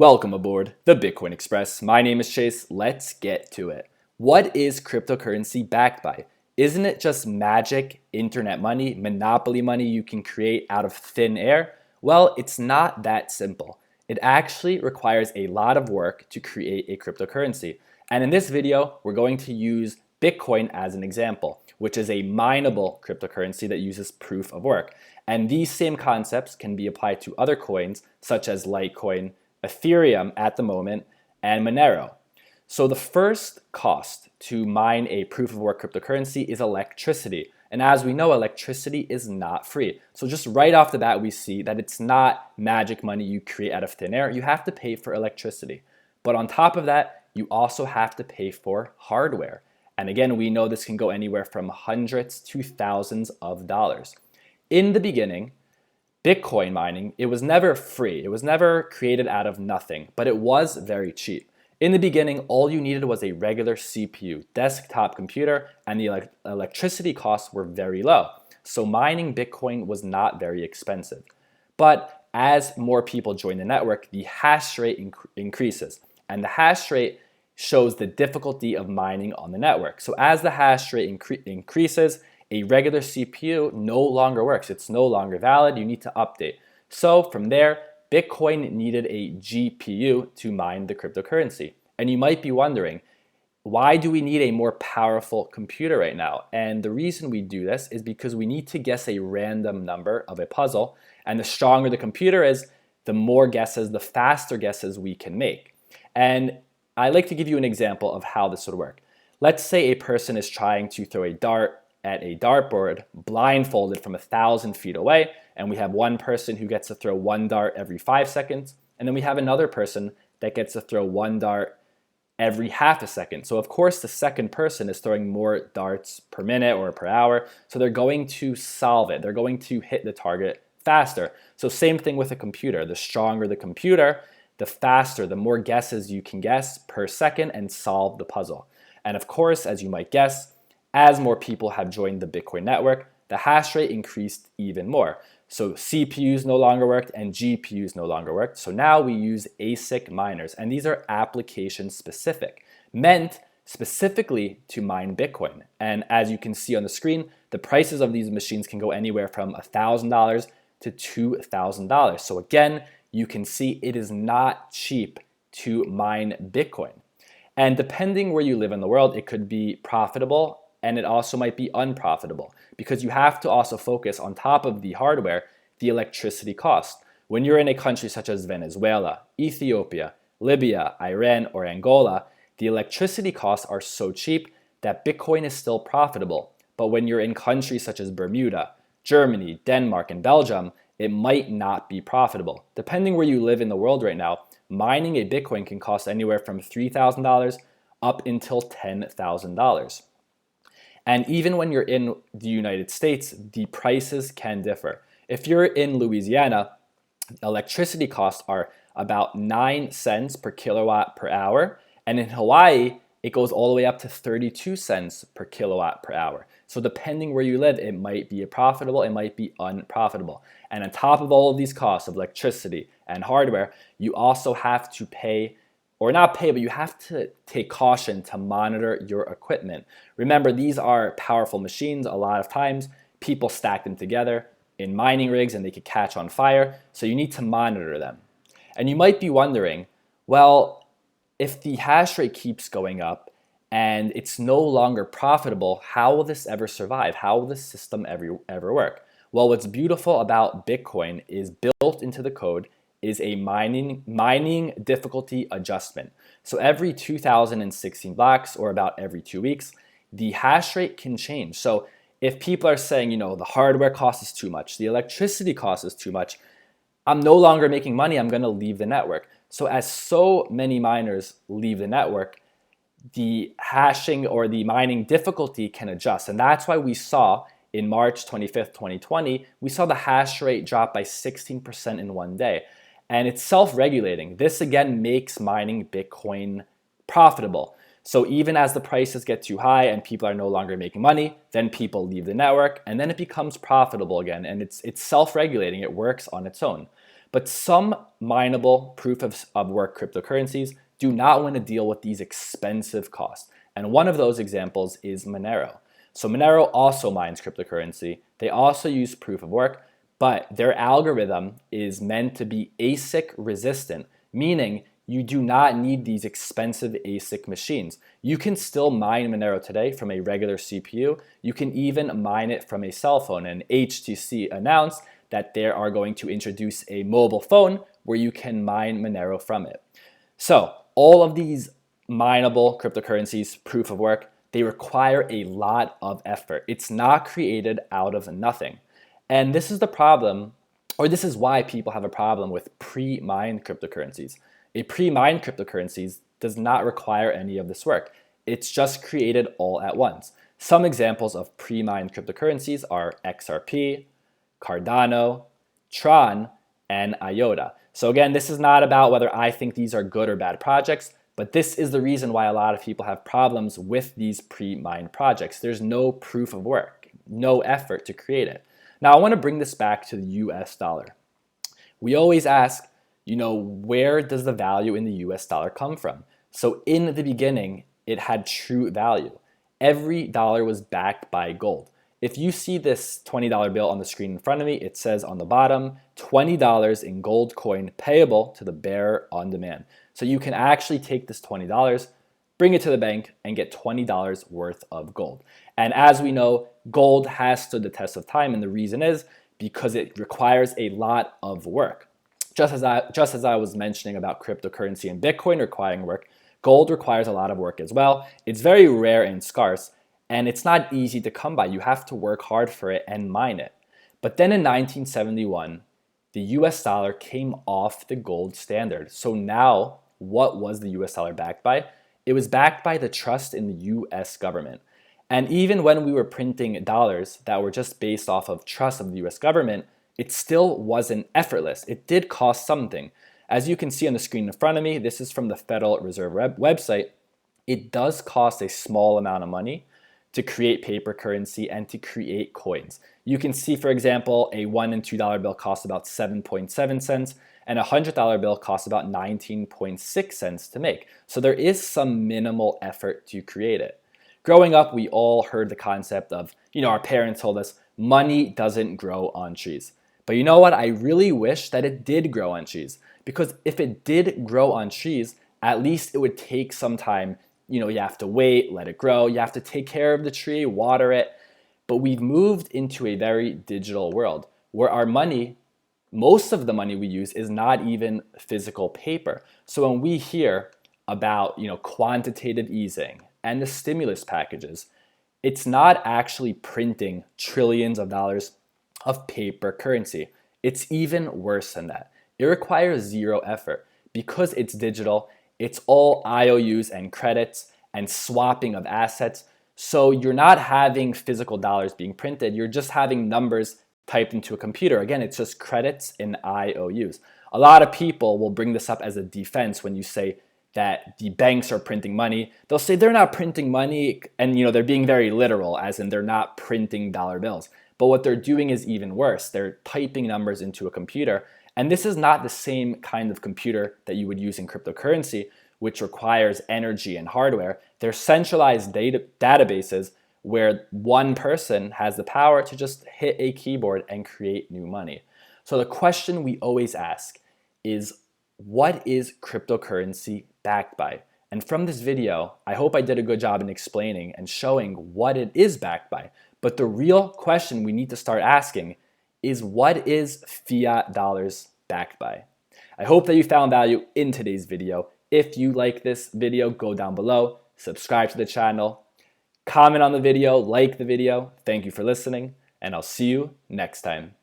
Welcome aboard the Bitcoin Express. My name is Chase. Let's get to it. What is cryptocurrency backed by? Isn't it just magic, internet money, monopoly money you can create out of thin air? Well, it's not that simple. It actually requires a lot of work to create a cryptocurrency. And in this video, we're going to use Bitcoin as an example, which is a mineable cryptocurrency that uses proof of work. And these same concepts can be applied to other coins such as Litecoin, Ethereum at the moment, and Monero. So the first cost to mine a proof of work cryptocurrency is electricity. And as we know, electricity is not free. So just right off the bat, we see that it's not magic money you create out of thin air. You have to pay for electricity. But on top of that, you also have to pay for hardware. And again, we know this can go anywhere from hundreds to thousands of dollars. In the beginning, Bitcoin mining, it was never free. It was never created out of nothing, but it was very cheap. In the beginning, all you needed was a regular CPU, desktop computer, and the electricity costs were very low. So mining Bitcoin was not very expensive. But as more people join the network, the hash rate increases. And the hash rate shows the difficulty of mining on the network. So as the hash rate increases, a regular CPU no longer works. It's no longer valid. You need to update. So from there, Bitcoin needed a GPU to mine the cryptocurrency. And you might be wondering, why do we need a more powerful computer right now? And the reason we do this is because we need to guess a random number of a puzzle. And the stronger the computer is, the more guesses, the faster guesses we can make. And I like to give you an example of how this would work. Let's say a person is trying to throw a dart at a dartboard blindfolded from 1,000 feet away, and we have one person who gets to throw one dart every 5 seconds, and then we have another person that gets to throw one dart every half a second. So of course the second person is throwing more darts per minute or per hour, so they're going to solve it. They're going to hit the target faster. So same thing with a computer. The stronger the computer, the faster, the more guesses you can guess per second and solve the puzzle. And of course, as you might guess, as more people have joined the Bitcoin network, the hash rate increased even more. So CPUs no longer worked and GPUs no longer worked. So now we use ASIC miners, and these are application specific, meant specifically to mine Bitcoin. And as you can see on the screen, the prices of these machines can go anywhere from $1,000 to $2,000. So again, you can see it is not cheap to mine Bitcoin. And depending where you live in the world, it could be profitable and it also might be unprofitable because you have to also focus on top of the hardware, the electricity cost. When you're in a country such as Venezuela, Ethiopia, Libya, Iran, or Angola, the electricity costs are so cheap that Bitcoin is still profitable. But when you're in countries such as Bermuda, Germany, Denmark, and Belgium, it might not be profitable. Depending where you live in the world right now, mining a Bitcoin can cost anywhere from $3,000 up until $10,000. And even when you're in the United States, the prices can differ. If you're in Louisiana, electricity costs are about 9 cents per kilowatt per hour. And in Hawaii, it goes all the way up to 32 cents per kilowatt per hour. So depending where you live, it might be profitable, it might be unprofitable. And on top of all of these costs of electricity and hardware, you also have to pay, or not pay, but you have to take caution to monitor your equipment. Remember, these are powerful machines. A lot of times, people stack them together in mining rigs and they could catch on fire. So you need to monitor them. And you might be wondering, well, if the hash rate keeps going up and it's no longer profitable, how will this ever survive? How will this system ever work? Well, what's beautiful about Bitcoin is built into the code is a mining difficulty adjustment. So every 2016 blocks, or about every 2 weeks, the hash rate can change. So if people are saying, the hardware cost is too much, the electricity cost is too much, I'm no longer making money, I'm gonna leave the network. So as so many miners leave the network, the hashing or the mining difficulty can adjust. And that's why we saw in March 25th, 2020, we saw the hash rate drop by 16% in one day. And it's self-regulating. This again makes mining Bitcoin profitable. So even as the prices get too high and people are no longer making money, then people leave the network and then it becomes profitable again. And it's self-regulating, it works on its own. But some mineable proof of work cryptocurrencies do not want to deal with these expensive costs. And one of those examples is Monero. So Monero also mines cryptocurrency. They also use proof of work, but their algorithm is meant to be ASIC resistant, meaning you do not need these expensive ASIC machines. You can still mine Monero today from a regular CPU. You can even mine it from a cell phone. And HTC announced that they are going to introduce a mobile phone where you can mine Monero from it. So all of these mineable cryptocurrencies, proof of work, they require a lot of effort. It's not created out of nothing. And this is the problem, or this is why people have a problem with pre-mined cryptocurrencies. A pre-mined cryptocurrencies does not require any of this work. It's just created all at once. Some examples of pre-mined cryptocurrencies are XRP, Cardano, Tron, and IOTA. So again, this is not about whether I think these are good or bad projects, but this is the reason why a lot of people have problems with these pre-mined projects. There's no proof of work, no effort to create it. Now I want to bring this back to the US dollar. We always ask, where does the value in the US dollar come from? So in the beginning, it had true value. Every dollar was backed by gold. If you see this $20 bill on the screen in front of me, it says on the bottom, $20 in gold coin payable to the bearer on demand. So you can actually take this $20, bring it to the bank, and get $20 worth of gold. And as we know, gold has stood the test of time, and the reason is because it requires a lot of work. Just as I was mentioning about cryptocurrency and Bitcoin requiring work, gold requires a lot of work as well. It's very rare and scarce, and it's not easy to come by. You have to work hard for it and mine it. But then in 1971, the US dollar came off the gold standard. So now, what was the US dollar backed by? It was backed by the trust in the US government. And even when we were printing dollars that were just based off of trust of the US government, it still wasn't effortless. It did cost something. As you can see on the screen in front of me, this is from the Federal Reserve website. It does cost a small amount of money to create paper currency and to create coins. You can see, for example, a $1 and $2 bill costs about 7.7 cents, and a $100 bill costs about 19.6 cents to make. So there is some minimal effort to create it. Growing up, we all heard the concept of, our parents told us, money doesn't grow on trees. But you know what? I really wish that it did grow on trees, because if it did grow on trees, at least it would take some time. You have to wait, let it grow. You have to take care of the tree, water it. But we've moved into a very digital world where our money, most of the money we use is not even physical paper. So when we hear about, quantitative easing and the stimulus packages, it's not actually printing trillions of dollars of paper currency. It's even worse than that. It requires zero effort. Because it's digital, it's all IOUs and credits and swapping of assets. So you're not having physical dollars being printed. You're just having numbers typed into a computer. Again, it's just credits and IOUs. A lot of people will bring this up as a defense when you say that the banks are printing money. They'll say they're not printing money, and they're being very literal, as in they're not printing dollar bills. But what they're doing is even worse. They're typing numbers into a computer. And this is not the same kind of computer that you would use in cryptocurrency, which requires energy and hardware. They're centralized databases where one person has the power to just hit a keyboard and create new money. So the question we always ask is, what is cryptocurrency backed by? And from this video, I hope I did a good job in explaining and showing what it is backed by. But the real question we need to start asking is, what is fiat dollars backed by? I hope that you found value in today's video. If you like this video, go down below, subscribe to the channel, comment on the video, like the video. Thank you for listening, and I'll see you next time.